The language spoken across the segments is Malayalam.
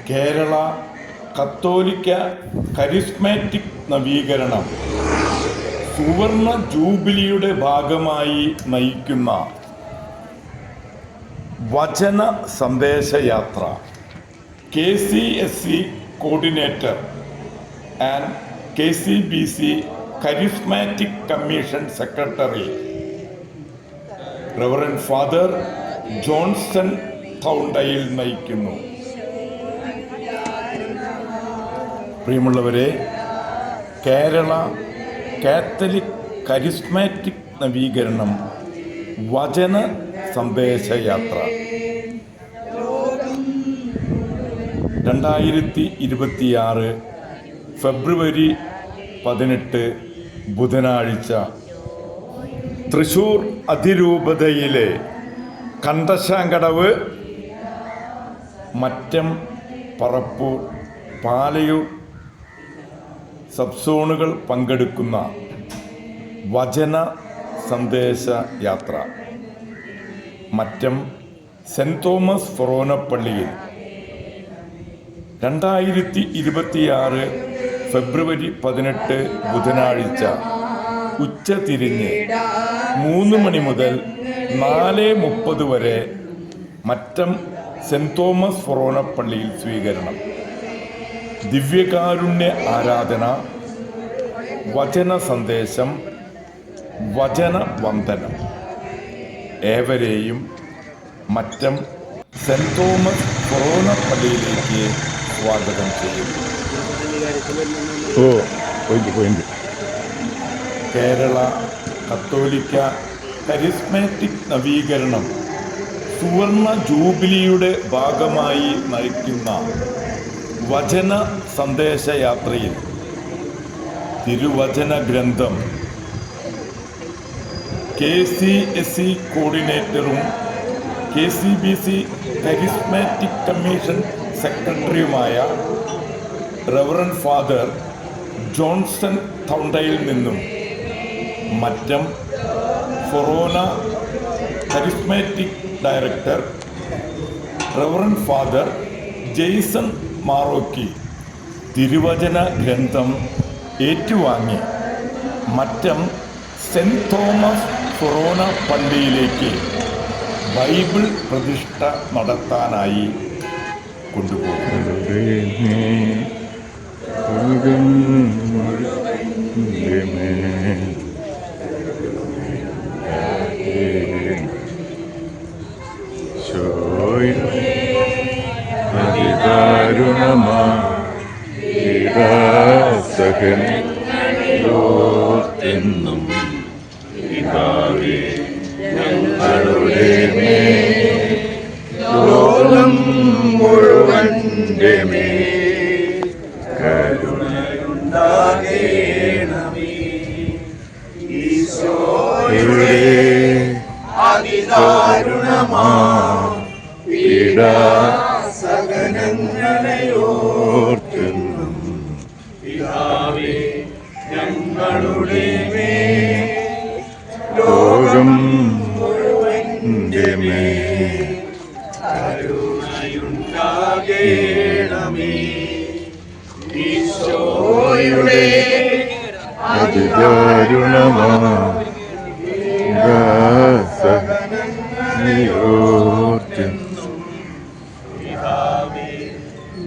കേരള കത്തോലിക്ക കരിസ്മാറ്റിക് നവീകരണം സുവർണ ജൂബിലിയുടെ ഭാഗമായി നയിക്കുന്ന വചന സന്ദേശയാത്ര KCSC coordinator and KCBC charismatic commission secretary reverend father Johnson Thoundayil നയിക്കുന്നു. പ്രിയമുള്ളവരെ, കേരള കാത്തലിക് കരിസ്മാറ്റിക് നവീകരണം വചന സന്ദേശയാത്ര 2026 ഫെബ്രുവരി 18 ബുധനാഴ്ച തൃശൂർ അതിരൂപതയിലെ കണ്ടശാങ്കടവ്, മറ്റം, പറപ്പൂർ, പാലയൂർ സബ്സോണുകൾ പങ്കെടുക്കുന്ന വചന സന്ദേശ യാത്ര മറ്റം സെൻറ് തോമസ് ഫൊറോന പള്ളിയിൽ 2026 ഫെബ്രുവരി 18 ബുധനാഴ്ച ഉച്ചതിരിഞ്ഞ് 3 മണി മുതൽ 4:30 വരെ മറ്റം സെൻറ് തോമസ് ഫൊറോന പള്ളിയിൽ സ്വീകരണം. ദിവ്യകാരുണ്യ ആരാധന, വചന സന്ദേശം, വചന വന്ദനം. ഏവരെയും മറ്റം സെൻറ് തോമസ് ഫൊറോന പള്ളിയിലേക്ക് സ്വാഗതം ചെയ്യുന്നു. കേരള കത്തോലിക്ക കരിസ്മാറ്റിക് നവീകരണം സുവർണ ജൂബിലിയുടെ ഭാഗമായി നയിക്കുന്ന വചന സന്ദേശയാത്രയിൽ തിരുവചന ഗ്രന്ഥം KCSC കോർഡിനേറ്ററും KCBC കരിസ്മാറ്റിക് കമ്മീഷൻ സെക്രട്ടറിയുമായ റവറൻഡ് ഫാദർ ജോൺസൺ തൗണ്ടയിൽ നിന്നും Mattam forane charismatic director reverend father Jaison Marokki തിരുവചന ഗ്രന്ഥം ഏറ്റുവാങ്ങി മറ്റം സെൻറ് തോമസ് ഫൊറോന പള്ളിയിലേക്ക് ബൈബിൾ പ്രതിഷ്ഠ നടത്താനായി കൊണ്ടുപോകുന്നു. എന്നും പിതാവേ ഞങ്ങളുടെ മേൽ ലോകം മുഴുവന്റെ മേൽ കരുണയുണ്ടാകേണമേ. ഈശോയുടെ അതിദാരുണമാ പീഡാസഹനങ്ങളെ ഓർത്തെന്നും പിതാവേ ഞങ്ങളുടെ മേൽ ലോകം മുഴുവന്റെ മേൽ കരുണയുണ്ടാകേണമേ. ഈശോയുടെ അതിദാരുണമാ പീഡാസഹനങ്ങളെ ഓർത്തെന്നും പിതാവേ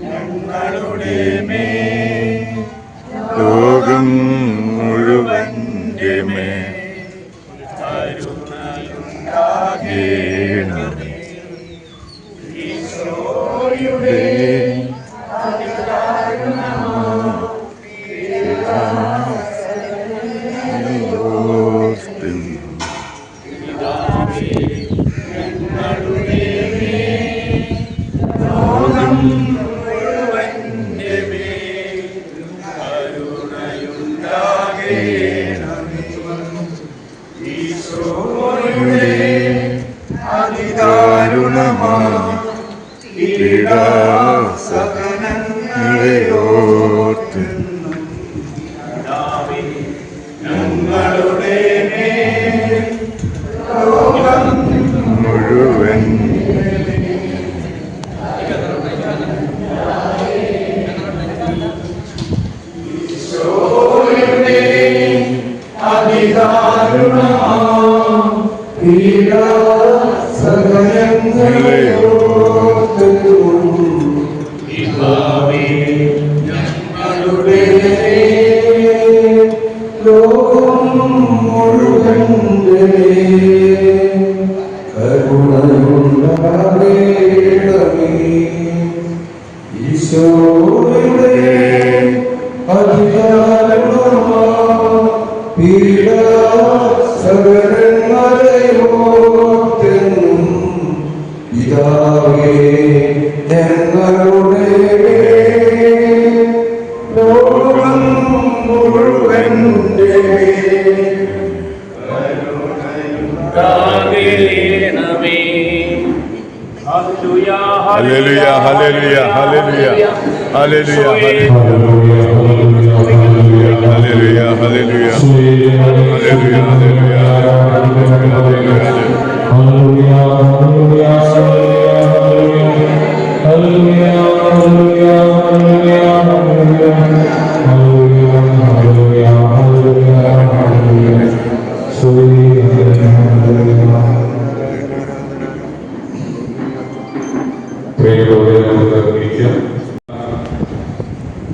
ഞങ്ങളുടെ മേൽ ലോകം മുഴുവന്റെ മേൽ കരുണയുണ്ടാകേണമേ. ഈശോയുടെ അതിദാരുണമാ പീഡാസഹനങ്ങളെ ഓർത്തെന്നും ഞങ്ങളുടെ മേൽ ലോകം മുഴുവൻ ഹല്ലേലൂയ ഹല്ലേലൂയ ഹല്ലേലൂയ ഹല്ലേലൂയ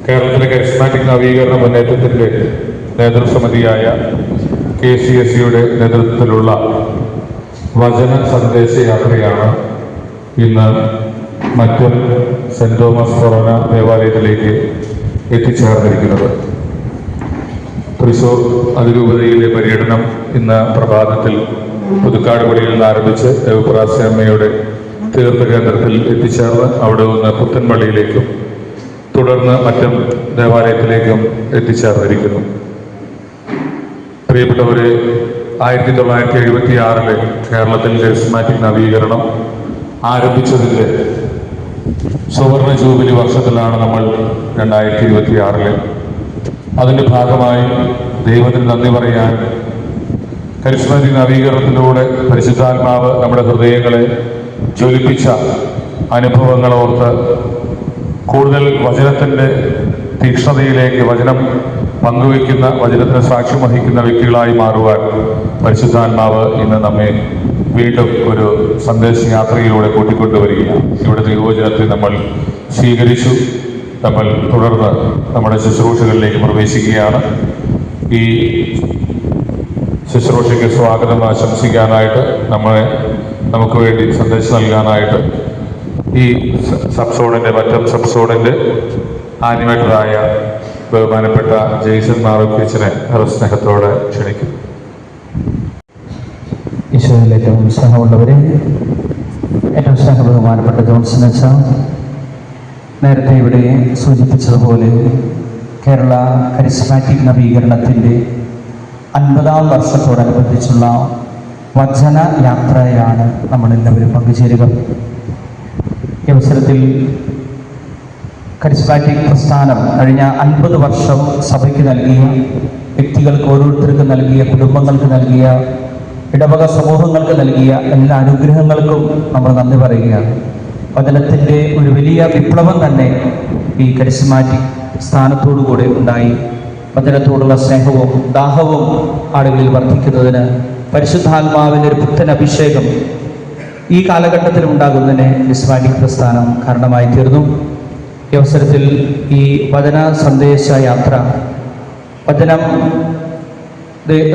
കേരളത്തിലെ കരിസ്മാറ്റിക് നവീകരണ മുന്നേറ്റത്തിൻ്റെ നേതൃസമിതിയായ KCSE-യുടെ നേതൃത്വത്തിലുള്ള വചന സന്ദേശ യാത്രയാണ് ഇന്ന് മറ്റം സെൻറ് തോമസ് ഫൊറോന ദേവാലയത്തിലേക്ക് എത്തിച്ചേർന്നിരിക്കുന്നത്. തൃശൂർ അതിരൂപതയിലെ പര്യടനം ഇന്ന് പ്രഭാതത്തിൽ പുതുക്കാട് പടിയിൽ നിന്ന് ആരംഭിച്ച് ദേവപ്രാസ്യമ്മയുടെ തീർത്ഥകേന്ദ്രത്തിൽ എത്തിച്ചേർന്ന് അവിടെ നിന്ന് പുത്തൻപള്ളിയിലേക്കും തുടർന്ന് മറ്റും ദേവാലയത്തിലേക്കും എത്തിച്ചേർന്നിരിക്കുന്നു. പ്രിയപ്പെട്ടവരെ, 1976 കേരളത്തിൽ കരിസ്മാറ്റിക് നവീകരണം ആരംഭിച്ചതിൻ്റെ സുവർണ ജൂബിലി വർഷത്തിലാണ് നമ്മൾ 2026. അതിൻ്റെ ഭാഗമായി ദൈവത്തിന് നന്ദി പറയാൻ കരിസ്മാറ്റിക് നവീകരണത്തിലൂടെ പരിശുദ്ധാത്മാവ് നമ്മുടെ ഹൃദയങ്ങളെ ജ്വലിപ്പിച്ച അനുഭവങ്ങളോർത്ത് കൂടുതൽ വചനത്തിൻ്റെ തീക്ഷ്ണതയിലേക്ക് വചനം പങ്കുവയ്ക്കുന്ന, വചനത്തിന് സാക്ഷ്യം വഹിക്കുന്ന വ്യക്തികളായി മാറുവാൻ പരിശുദ്ധാത്മാവ് ഇന്ന് നമ്മെ വീണ്ടും ഒരു സന്ദേശയാത്രയിലൂടെ കൂട്ടിക്കൊണ്ടുവരികയാണ്. ഇവിടെ ദൈവവചനത്തെ നമ്മൾ സ്വീകരിച്ചു. നമ്മൾ തുടർന്ന് നമ്മുടെ ശുശ്രൂഷകളിലേക്ക് പ്രവേശിക്കുകയാണ്. ഈ ശുശ്രൂഷയ്ക്ക് സ്വാഗതം ആശംസിക്കാനായിട്ട് നമുക്ക് വേണ്ടി സന്ദേശം നൽകാനായിട്ട് ഈ മറ്റം സബ്സോണിൻ്റെ ആനിമേറ്ററായ ബഹുമാനപ്പെട്ട ജെയ്സൺ മാറുക്കിച്ചനെ സ്നേഹത്തോടെ ക്ഷണിക്കും. ഈശോയിൽ ഏറ്റവും സ്നേഹമുള്ളവരെ, ഏറ്റവും സ്നേഹ ബഹുമാനപ്പെട്ട ജോൺസൺ അച്ഛ, നേരത്തെ ഇവിടെ സൂചിപ്പിച്ചതുപോലെ കേരള കരിസ്മാറ്റിക് നവീകരണത്തിൻ്റെ 50ാം വർഷത്തോടനുബന്ധിച്ചുള്ള വചന യാത്രയാണ് നമ്മളെല്ലാവരും പങ്കുചേരുക. ഈ അവസരത്തിൽ കരിസ്മാറ്റിക് പ്രസ്ഥാനം കഴിഞ്ഞ 50 വർഷം സഭയ്ക്ക് നൽകിയ, വ്യക്തികൾക്ക് ഓരോരുത്തർക്കും നൽകിയ, കുടുംബങ്ങൾക്ക് നൽകിയ, ഇടവക സമൂഹങ്ങൾക്ക് നൽകിയ എല്ലാ അനുഗ്രഹങ്ങൾക്കും നമ്മൾ നന്ദി പറയുകയാണ്. വചനത്തിൻ്റെ ഒരു വലിയ വിപ്ലവം തന്നെ ഈ കരിസ്മാറ്റിക് സ്ഥാനത്തോടുകൂടെ ഉണ്ടായി. വചനത്തോടുള്ള സ്നേഹവും ദാഹവും ആളുകളിൽ വർദ്ധിക്കുന്നതിന് പരിശുദ്ധാത്മാവിൻ്റെ ഒരു പുത്തൻ അഭിഷേകം ഈ കാലഘട്ടത്തിൽ ഉണ്ടാകുന്നതിന് കരിസ്മാറ്റിക് പ്രസ്ഥാനം കാരണമായി തീർന്നു. ഈ അവസരത്തിൽ ഈ വചന സന്ദേശ യാത്ര, വചനം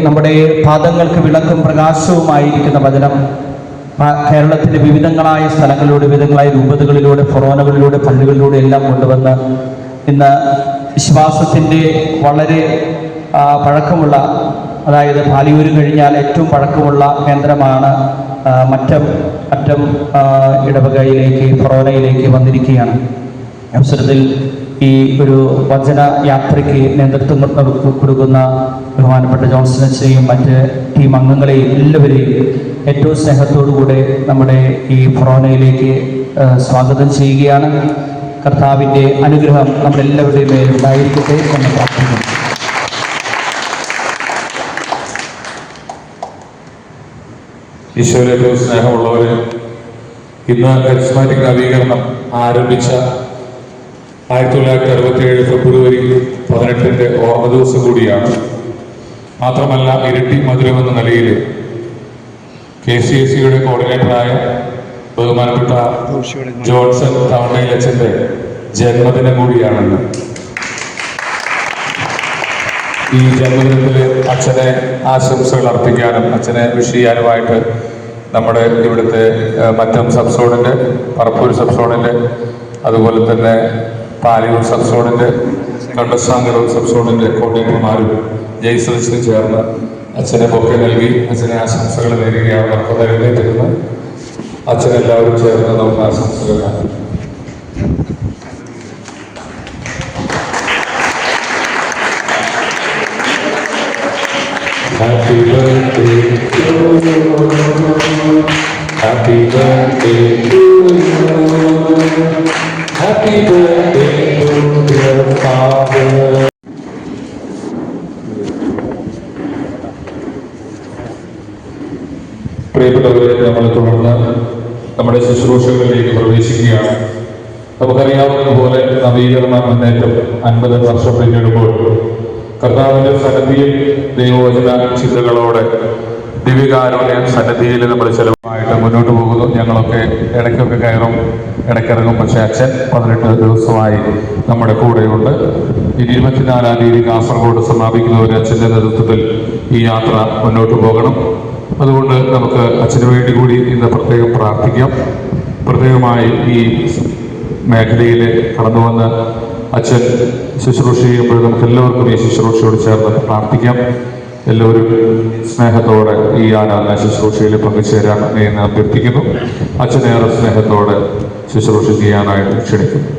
നമ്മുടെ പാദങ്ങൾക്ക് വിളക്കും പ്രകാശവുമായിരിക്കുന്ന വചനം കേരളത്തിൻ്റെ വിവിധങ്ങളായ സ്ഥലങ്ങളിലൂടെ, വിവിധങ്ങളായ രൂപതകളിലൂടെ, ഫൊറോനകളിലൂടെ, പള്ളികളിലൂടെ എല്ലാം കൊണ്ടുവന്ന് ഇന്ന് വിശ്വാസത്തിൻ്റെ വളരെ പഴക്കമുള്ള, അതായത് പാലിയൂര് കഴിഞ്ഞാൽ ഏറ്റവും പഴക്കമുള്ള കേന്ദ്രമാണ് മറ്റം ഇടവകയിലേക്ക്, ഫൊറോനയിലേക്ക് വന്നിരിക്കുകയാണ്. അവസരത്തിൽ ഈ ഒരു വചന യാത്രയ്ക്ക് നേതൃത്വം കൊടുക്കുന്ന ബഹുമാനപ്പെട്ട ജോൺസൺ അച്ഛനെയും മറ്റ് ടീം അംഗങ്ങളെയും എല്ലാവരെയും ഏറ്റവും സ്നേഹത്തോടുകൂടെ നമ്മുടെ ഈ ഫൊറോനയിലേക്ക് സ്വാഗതം ചെയ്യുകയാണ്. കർത്താവിൻ്റെ അനുഗ്രഹം നമ്മളെല്ലാവരുടെയും മേലുണ്ടായിരിക്കട്ടെ എന്ന് പ്രാർത്ഥിക്കുന്നു. ഈശോയിലെ ഏറ്റവും സ്നേഹമുള്ളവർ, ഇന്ന് കരിസ്മാറ്റിക് നവീകരണം ആരംഭിച്ച 1967 ഫെബ്രുവരി 18 ഓർമ്മ ദിവസം കൂടിയാണ്. മാത്രമല്ല, ഇരട്ടി മധുരമെന്ന നിലയിൽ KCSE-യുടെ കോർഡിനേറ്ററായ ബഹുമാനപ്പെട്ട ജോൺസൺ ടൗണയിലച്ഛൻ്റെ ജന്മദിനം കൂടിയാണെന്ന്. ഈ ജന്മദിനത്തിൽ അച്ഛനെ ആശംസകൾ അർപ്പിക്കാനും അച്ഛനെ വിഷ് ചെയ്യാനുമായിട്ട് നമ്മുടെ ഇവിടുത്തെ മറ്റം സബ്സോണിൻ്റെ, പറപ്പൂർ സബ്സോണിൻ്റെ, അതുപോലെ തന്നെ പാലിയൂർ സബ്സോണിൻ്റെ, കണ്ടസാങ്കരൂർ സബ്സോണിൻ്റെ കോർഡിനേറ്റർമാരും ജയ്സലിനും ചേർന്ന് അച്ഛനെ ബൊക്കെ നൽകി അച്ഛനെ ആശംസകൾ നേരുകയാണ്. നമുക്ക് എഴുന്നേറ്റിരുന്ന് അച്ഛനെല്ലാവരും ചേർന്ന് നമുക്ക് ആശംസകൾ നൽകി. Happy birthday to you. Happy birthday to you. Happy birthday to dear father. പ്രിയപ്പെട്ടവരെ, നമ്മൾ തുടർന്ന് നമ്മുടെ ശുശ്രൂഷകളിലേക്ക് പ്രവേശിക്കുകയാണ്. നമുക്കറിയാവുന്നതുപോലെ നവീകരണ മുന്നേറ്റം 50 വർഷം പിന്നിടുമ്പോൾ കർത്താവിന്റെ സന്നിധിയിൽ ദൈവവചന ചിന്തകളോടെ ദിവ്യകാരുണ്യ സന്നിധിയിൽ നമ്മൾ ചെലവായിട്ട് മുന്നോട്ട് പോകുന്നു. ഞങ്ങളൊക്കെ ഇടയ്ക്കൊക്കെ കയറും, ഇടയ്ക്കിറങ്ങും. പക്ഷെ അച്ഛൻ 18 ദിവസമായി നമ്മുടെ കൂടെയുണ്ട്. ഇനി 24-ാം തീയതി കാസർഗോഡ് സമാപിക്കുന്ന ഒരു അച്ഛൻ്റെ നേതൃത്വത്തിൽ ഈ യാത്ര മുന്നോട്ട് പോകണം. അതുകൊണ്ട് നമുക്ക് അച്ഛന് വേണ്ടി കൂടി ഇന്ന് പ്രത്യേകം പ്രാർത്ഥിക്കാം. പ്രത്യേകമായി ഈ മേഖലയിൽ കടന്നു വന്ന് അച്ഛൻ ശുശ്രൂഷ ചെയ്യുമ്പോൾ നമുക്ക് എല്ലാവർക്കും ഈ ശുശ്രൂഷയോട് ചേർന്ന് പ്രാർത്ഥിക്കാം. എല്ലാവരും സ്നേഹത്തോടെ ഈ ആരാധന ശുശ്രൂഷയിൽ പങ്കുചേരാൻ എന്ന് അഭ്യർത്ഥിക്കുന്നു. അച്ഛനേറെ സ്നേഹത്തോടെ ശുശ്രൂഷ ചെയ്യാനായിട്ട് ക്ഷണിക്കുന്നു.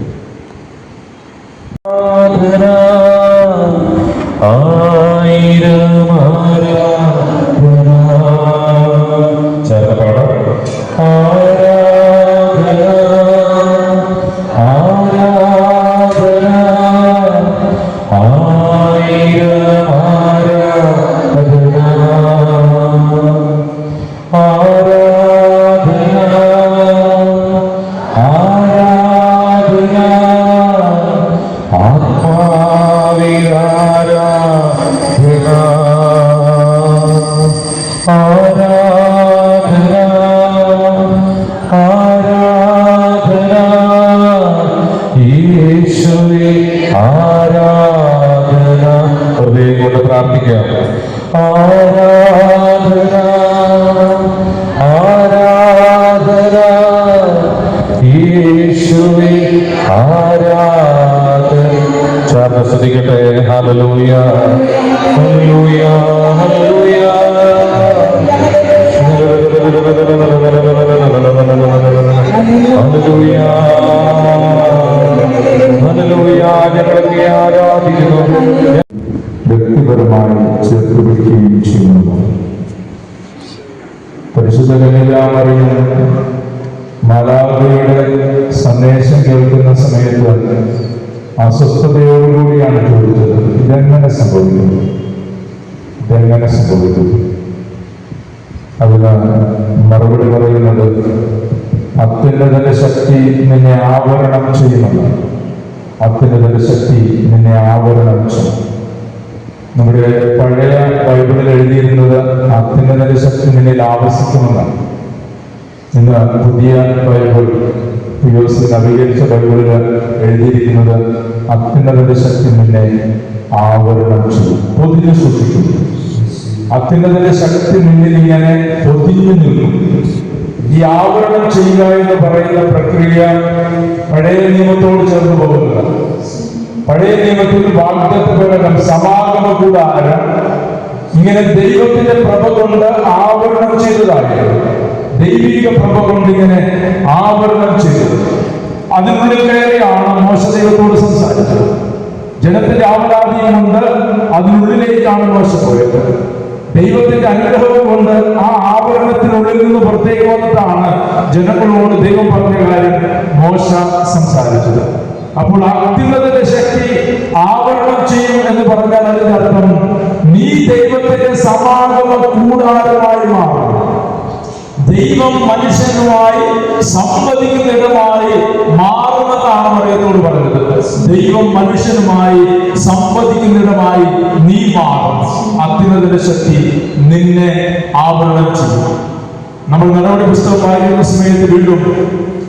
ശ്രദ്ധിക്കട്ടെ. ഹല്ലേലൂയ, ഹല്ലേലൂയ, ഹല്ലേലൂയ. ഹല്ലേലൂയ, ഹല്ലേലൂയ. ഞങ്ങളൊക്കെ ആരാധിക്കുന്നു. വ്യക്തിപരമായി ചേർത്ത് പിടിക്കുകയും ചെയ്യുന്നു. പരിശുദ്ധ കന്യകാമറിയം മാലാഖയുടെ സന്ദേശം കേൾക്കുന്ന സമയത്ത് അസ്വസ്ഥതയോടുകൂടിയാണ് ചോദിച്ചത്, ഇതെങ്ങനെ സംഭവിക്കുന്നു, ഇതെങ്ങനെ സംഭവിക്കുന്നു? അതിന് മറുപടി പറയുന്നത്, അത്യുന്നതന്റെ ശക്തി നിന്നെ ആവരണം ചെയ്യുമെന്ന്. അത്യുന്നതന്റെ ശക്തി നിന്നെ ആവരണം ചെയ്യും. നമ്മുടെ പഴയ ബൈബിളിൽ എഴുതിയിരുന്നത് അത്യുന്നതന്റെ ശക്തി നിന്നിൽ ആവസിക്കുമെന്നാണ്. ഇന്ന് പുതിയ ബൈബിൾ നവീകരിച്ച ബൈബിളിൽ എഴുതിയിരിക്കുന്നത് അത്യുന്നതന്റെ ശക്തി നിന്നെ ആവരണം ചെയ്യും, പൊതിഞ്ഞു സൂക്ഷിക്കും. അത്യുന്നതന്റെ ശക്തി നിന്നിൽ ഇങ്ങനെ പൊതിഞ്ഞു നിൽക്കും. ഈ ആവരണം ചെയ്യുക എന്ന് പറയുന്ന പ്രക്രിയ പഴയ നിയമത്തോട് ചേർന്ന് പോകുന്നത്. പഴയ നിയമത്തിൽ വാഗ്ദത്തപ്രകാരം സമാഗമ കൂടാരം ഇങ്ങനെ ദൈവത്തിന്റെ പ്രഭ കൊണ്ട് ആവരണം ചെയ്തതായിരുന്നു. ദൈവിക പ്രഭ കൊണ്ട് ഇങ്ങനെ ആവരണം ചെയ്തത്. അതിനുള്ളിൽ കയറിയാണ് മോശ ദൈവത്തോട് സംസാരിച്ചത്. ജനത്തിന്റെ ആവലാതിയും കൊണ്ട് അതിനുള്ളിലേക്കാണ് മോശ പോയത്. ദൈവത്തിന്റെ അനുഗ്രഹവും കൊണ്ട് ആ ആവരണത്തിനുള്ളിൽ നിന്ന് പുറത്തേക്ക് വന്നിട്ടാണ് ജനങ്ങളോട് ദൈവം പറഞ്ഞ കാര്യം മോശ സംസാരിച്ചത്. അപ്പോൾ അത്യുന്നതന്റെ ശക്തി ആവരണം ചെയ്യും എന്ന് പറഞ്ഞാൽ അതിന്റെ അർത്ഥം നീ ദൈവത്തിന്റെ സമാഗമ കൂടാരമായി മാറും. ദൈവം മനുഷ്യനുമായി സംവദിക്കുന്നിടമായി മാറുമെന്നാണ് മറിയത്തോട് പറഞ്ഞത്. ദൈവം മനുഷ്യനുമായി സംവദിക്കുന്നിടമായി നീ മാറും. അത്യുന്നതന്റെ ശക്തി നിന്നെ ആവരണം ചെയ്യും. നമ്മൾ നടപടി പുസ്തകം വായിക്കുന്ന സമയത്ത് വീണ്ടും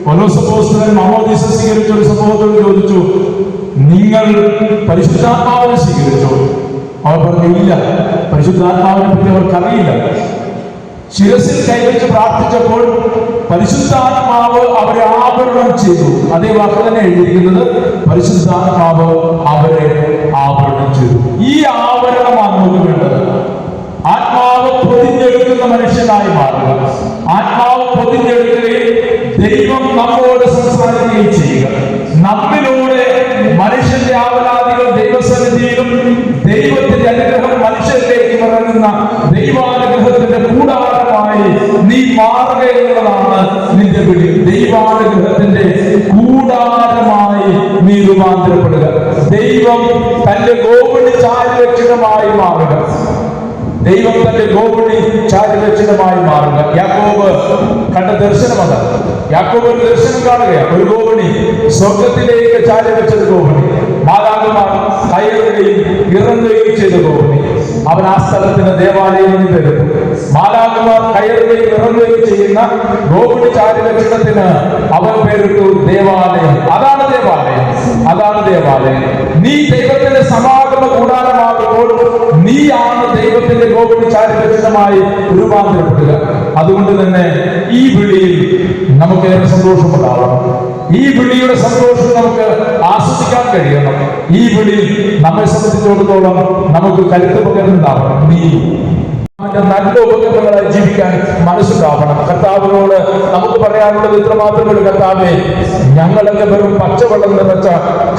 പൗലോസപ്പോസ്തലൻ മാമോദീസ സ്വീകരിച്ച ഒരു സംഭവത്തോട് ചോദിച്ചു, നിങ്ങൾ പരിശുദ്ധാത്മാവിനെ സ്വീകരിച്ചോ? അവർ പറഞ്ഞു, ഇല്ല, പരിശുദ്ധാത്മാവിനെ പറ്റി അവർക്കറിയില്ല. ശിരസിൽ കൈവച്ച് പ്രാർത്ഥിച്ചപ്പോൾ പരിശുദ്ധാത്മാവ് അവരെ ആവരണം ചെയ്തു. അതേ വാക്ക് തന്നെ എഴുതിയിരിക്കുന്നത്, പരിശുദ്ധാത്മാവ് അവരെ ആവരണം ചെയ്തു. ഈ ആവരണമാണ് നമുക്ക് വേണ്ടത്. ആത്മാവ് പൊതിഞ്ഞെടുക്കുന്ന മനുഷ്യനായി മാറുക. ആത്മാവ് പൊതിഞ്ഞെടുക്കുകയും ദൈവം നമ്മോട് സംസാരിക്കുകയും ചെയ്യുക. നമ്മിലൂടെ മനുഷ്യന്റെ ആവലാതികൾ ദൈവസന്നിധിയിലും ദൈവത്തിന്റെ അനുഗ്രഹം മനുഷ്യരിലേക്ക് ഇറങ്ങുന്ന ദൈവാനുഗ്രഹത്തിന്റെ കൂടാരമായി നീ മാറുക എന്നുള്ളതാണ് നിന്റെ വിളി. ദൈവാനുഗ്രഹത്തിന്റെ കൂടാരമായി നീ രൂപാന്തരപ്പെടുക. ദൈവം തന്റെ ഗോപുണി ചാരുലക്ഷണമായി മാറുക. ദൈവം തന്റെ ഗോപുണി ചാരുലക്ഷണമായി മാറുക. യാക്കോബ് കണ്ട ദർശനമത്. യാക്കോബ് ഒരു ദർശനം കാണുകയാണ്. ഒരു ഗോപുണി സ്വർഗത്തിലേക്ക് ചാരുവെച്ചത് ഗോപുണി. മാലാഖമാർ കയറുകയും ഇറങ്ങുകയും ചെയ്ത ഗോപുണി. അവൻ ആ സ്ഥലത്തിന് ദേവാലയം എന്ന് പേരിട്ടു. മാലാഖമാർ കയറുകയും ഇറങ്ങുകയും ചെയ്യുന്ന ഗോപുണി ചാരുലക്ഷണത്തിന് അവൻ പേരിട്ടു ദേവാലയം. അതാണ് ദേവാലയം, അതാണ് ദേവാലയം. നീ ദൈവത്തിന്റെ സമാഗമ കൂടാരമാകുമ്പോൾ നീയാണ് ദൈവത്തിന്റെ ഗോപുണി ചാരുലക്ഷണമായി രൂപാന്തരപ്പെടുക. അതുകൊണ്ട് തന്നെ ഈ വിളിയിൽ നമുക്കേറെ സന്തോഷമുണ്ടാവണം. ഈ വിളിയുടെ സന്തോഷം നമുക്ക് ആസ്വദിക്കാൻ കഴിയണം. ഈ വിളി നമ്മെ സംബന്ധിച്ചിടത്തോളം നമുക്ക് കരുത്ത് പകരുന്നുണ്ടാവണം. നീ നല്ല ഉപകരണങ്ങളായി ജീവിക്കാൻ മനസ്സുണ്ടാവണം. കർത്താവിനോട് നമുക്ക് പറയാനുള്ളത് ഇത്ര മാത്രമേ. കർത്താവേ, ഞങ്ങളൊക്കെ വെറും പച്ചവെള്ളം നിറച്ച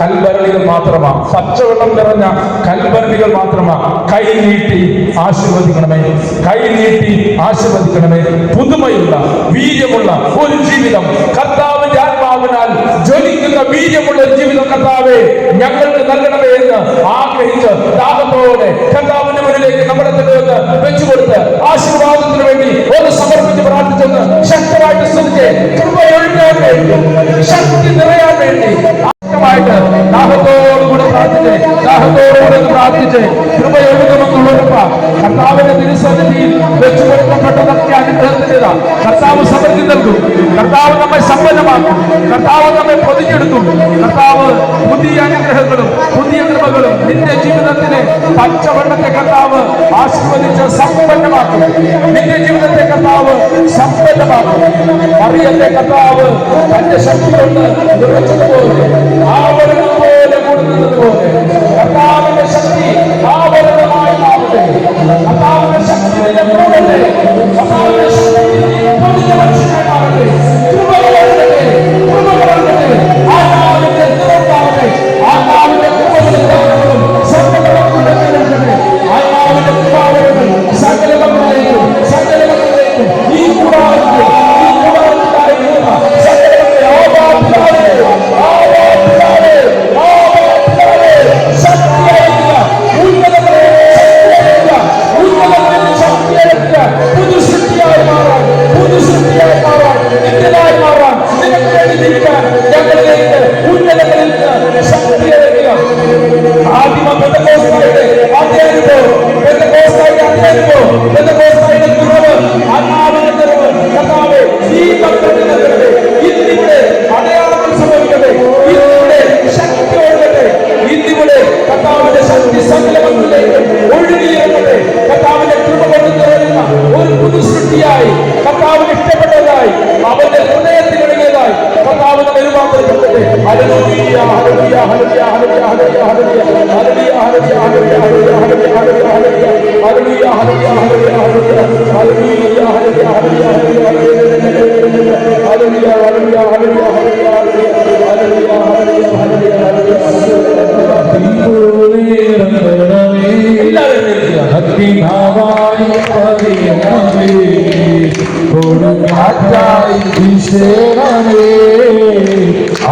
കൽഭരണികൾ മാത്രമാണ്, പച്ചവെള്ളം നിറഞ്ഞ കൽഭരണികൾ മാത്രമാണ്. കൈ നീട്ടി ആശീർവദിക്കണമേ, കൈ നീട്ടി ആശീർവദിക്കണമേ. പുതുമയുള്ള വീര്യമുള്ള ഒരു ജീവിതം, കർത്താവിന്റെ ആത്മാവിനാൽ ജ്വലിക്കുന്ന വീര്യമുള്ള ജീവിതം കർത്താവേ ഞങ്ങൾക്ക് നൽകണമേ എന്ന് ആഗ്രഹിച്ച് ദാഹത്തോടെ കർത്താവിന്റെ മുന്നിലേക്ക് നമ്മുടെ തന്നെ വെച്ചുകൊടുത്ത് ആശീർവാദത്തിന് വേണ്ടി ഒന്ന് സമർപ്പിച്ച് പ്രാർത്ഥിച്ചെന്ന് ശക്തമായിട്ട് സ്തുതിച്ച് കൃപയൊഴുകാൻ വേണ്ടി, ശക്തി നിറയാൻ വേണ്ടി ദാഹത്തോടുകൂടെ പ്രാർത്ഥിച്ച് കൃപയൊഴുകുമെന്നുള്ള കർത്താവിന്റെ തിരുസന്നിധിയിൽ വെച്ചു കൊടുക്കപ്പെട്ടതൊക്കെ അനുഗ്രഹത്തിൻ്റെതാ. കർത്താവ് സമൃദ്ധി നൽകും. കർത്താവ് നമ്മെ സമ്പന്നമാക്കും. കർത്താവ് നമ്മെ പൊതിഞ്ഞെടുക്കും. കർത്താവ് പുതിയ അനുഗ്രഹങ്ങളും പുതിയ കൃപകളും നിന്റെ ജീവിതത്തിലെ പച്ചവെള്ളത്തെ കർത്താവ് ആശീർവദിച്ച് സമ്പന്നമാക്കും. നിന്റെ ജീവിതത്തെ കർത്താവ് സമ്പന്നമാക്കും. മറിയത്തെ കർത്താവ് തന്റെ ശക്തി കൊണ്ട് നിറച്ചതുപോലെ ആവരണം പോലെ കൊടുക്കുന്നതുപോലെ കർത്താവിന്റെ ശക്തി ആവരണമായി മാറട്ടെ. കർത്താവിന്റെ ശക്തി കൂടട്ടെ. കർത്താവിന്റെ ശക്തി പുതിയ മനുഷ്യനായി മാറട്ടെ. കൃപകളാകട്ടെ, കൃപകളാകട്ടെ. ആത്മാവിന്റെ നിറവാകട്ടെ. ആത്മാവിന്റെ കൃപകളും സകലങ്ങളും ആത്മാവിന്റെ കൃപാവരങ്ങൾ സകലങ്ങളിലേക്കും സകലങ്ങളിലേക്കും ഈ കൂടാരത്തിൽ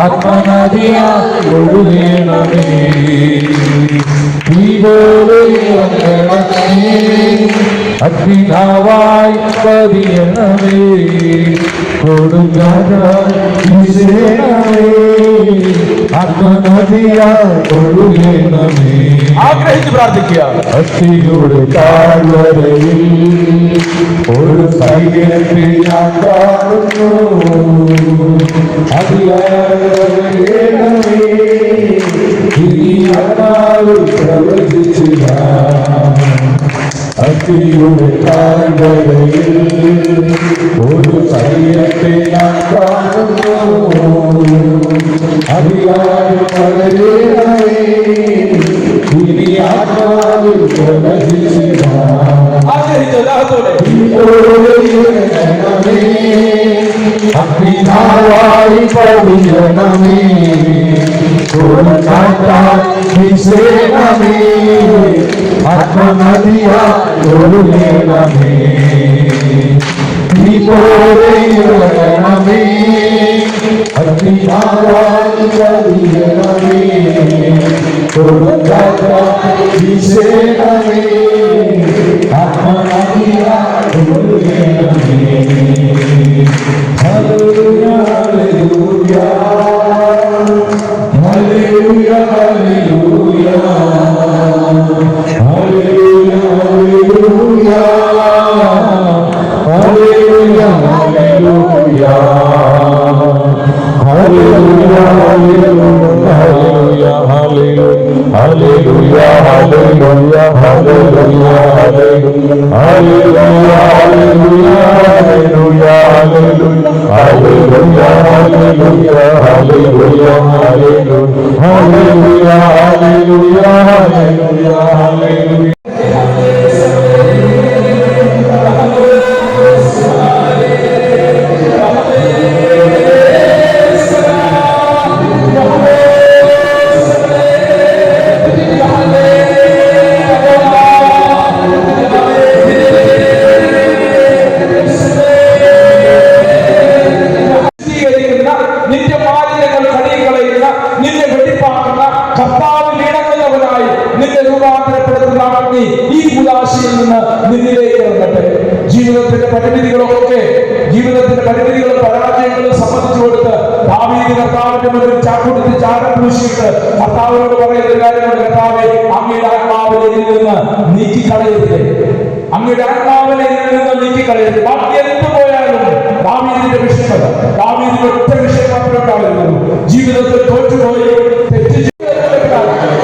ആത്മനദിയാ ഒഴുകണമേ അഗ്നിനാവായി പതിയണമേ ആത്മനദിയാ ഒഴുകണമേ. ആഗ്രഹിച്ച് പ്രാർത്ഥിക്കുക. അസ്ഥിയുടെ താഴ്വരയിൽ ഒരു സൈന്യത്തെ ഞാൻ കാണുന്നു. അഗ്നിയുടെ താഴ്വരയിൽ ഒരു സൈന്യത്തെ ഞാൻ കാണുന്നു. അധികാരം പകരണമേ, ഇനി ആത്മാവിൽ പ്രവചിച്ചില്ല. അഗ്നിനാവായി പതിയണമേ, വിശേഷമേ ആത്മനദിയാ ഒഴുകണമേ. പോലെയിറങ്ങണമേ, അഗ്നിനാവായി കരിയണമേ, കൊടുങ്കാറ്റായി വീശണമേ, ആത്മനദിയായി ഒഴുകണമേ. ഹല്ലേലൂയ ഹല്ലേലൂയ ഹല്ലേലൂയ ഹല്ലേലൂയ ഹല്ലേലൂയ ഹല്ലേലൂയ ഹല്ലേലൂയ നിത്യമാലിന്യങ്ങൾ കടികളയുന്ന, നിന്നെ വെട്ടിപ്പാക്കുന്ന, കർത്താവിൽ ഇണങ്ങുന്നവനായി നിന്നെ രൂപാന്തരപ്പെടുത്തുന്ന അഗ്നി ഈ ഉദാശയിൽ നിന്ന് നിന്നിലേക്ക് ഇറങ്ങട്ടെ. ജീവിതത്തിന്റെ പരിമിതികളും പരാജയങ്ങളും സമ്മതിച്ചു കൊടുത്ത് ദാവീദ് കർത്താവിന്റെ മുന്നിൽ ചാക്കുടുത്ത് ചാരം പൂശിയിട്ട് കർത്താവിനോട് പറയുന്ന കാര്യങ്ങൾ, കർത്താവെ, അങ്ങയുടെ ആത്മാവിനെ ഇതിൽ നിന്ന് നീക്കിക്കളയരുത്, അങ്ങയുടെ ആത്മാവിനെ ഇതിൽ നിന്ന് നീക്കിക്കളയരുത്. ബാക്കി എന്ത് പോയാലും ദാവീദിന്റെ വിഷയമല്ല, ദാവീദിന്റെ ഒറ്റ വിഷയം മാത്രമേ ഉണ്ടാകുന്നു. ജീവിതത്തിൽ തോറ്റുപോയി തെറ്റ്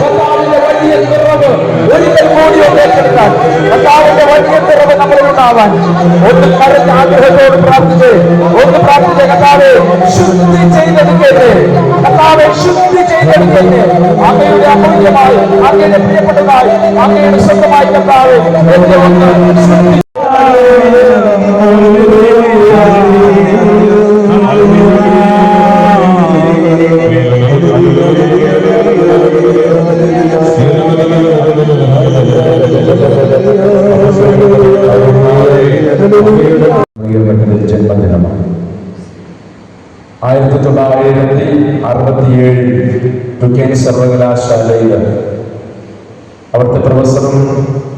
കർത്താവിന്റെ വലിയ നിറവ് ഒരിക്കൽ കൂടി ഏറ്റെടുക്കാൻ, കർത്താവിന്റെ വലിയ നിറവ് നമ്മളിലുണ്ടാവാൻ ഒന്ന് കരഞ്ഞ ആഗ്രഹത്തോട് പ്രാർത്ഥിച്ച് കർത്താവെ ശുദ്ധി ചെയ്തെടുക്കട്ടെ, കർത്താവെ ശുദ്ധി ചെയ്തെടുക്കട്ടെ. അങ്ങയുടെ അമൂല്യമായി, അങ്ങയുടെ പ്രിയപ്പെട്ടതായി, അങ്ങയുടെ സ്വന്തമായി കർത്താവെ എന്നെ ഒന്ന് ശുദ്ധി ജന്മദിനമാണ്. 1967 ഡുക്കേൻ സർവകലാശാലയിൽ അവിടുത്തെ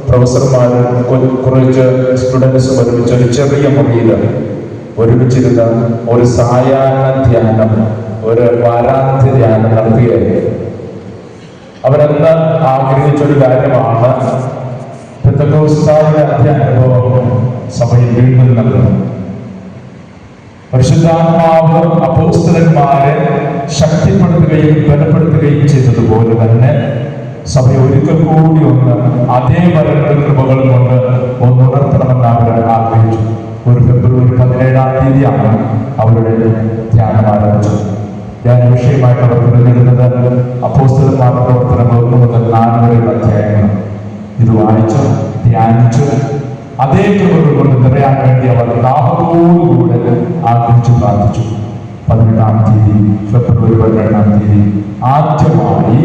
പ്രൊഫസർമാരും കുറച്ച് സ്റ്റുഡൻസും ഒരുമിച്ച് ഒരു ചെറിയ മുറിയിൽ ഒരുമിച്ചിരുന്ന് ഒരു സായാഹ്ന ധ്യാനം, ഒരു വാരാന്ത്യ ധ്യാനം നടത്തുകയായിരുന്നു. അവരെന്ന് ആഗ്രഹിച്ചൊരു കാര്യമാണ് പെന്തക്കോസ്താവിന്റെ അധ്യാനുഭവം സഭയിൽ വീണ്ടും നൽകുന്നു. പരിശുദ്ധാത്മാവ് അപ്പോസ്തലന്മാരെ ശക്തിപ്പെടുത്തുകയും ബലപ്പെടുത്തുകയും ചെയ്തതുപോലെ തന്നെ സഭയെ ഒരിക്കൽ കൂടി ഒന്ന് അതേ വരങ്ങളുടെ കൃപകൾ കൊണ്ട് ഒന്നുണർത്തണമെന്ന് അവർ ആഗ്രഹിച്ചു. ഒരു ഫെബ്രുവരി 17-ാം തീയതിയാണ് അവരുടെ ധ്യാനം ആരംഭിച്ചത്. ധ്യാന വിഷയമായിട്ട് അവർ തിരഞ്ഞെടുത്തത് അപ്പോസ്തലന്മാരുടെ പ്രവർത്തനങ്ങൾ 1 മുതൽ 4 വരെയുള്ള അധ്യായങ്ങൾ. ഇത് വായിച്ചു ധ്യാനിച്ചു അതേ കൃപകൾ കൊണ്ട് നിറയാൻ വേണ്ടി അവർ ദാഹത്തോടുകൂടെ ആഗ്രഹിച്ചു പ്രാർത്ഥിച്ചു. 18-ാം തീയതി ഫെബ്രുവരി 18-ാം തീയതി ആദ്യമായി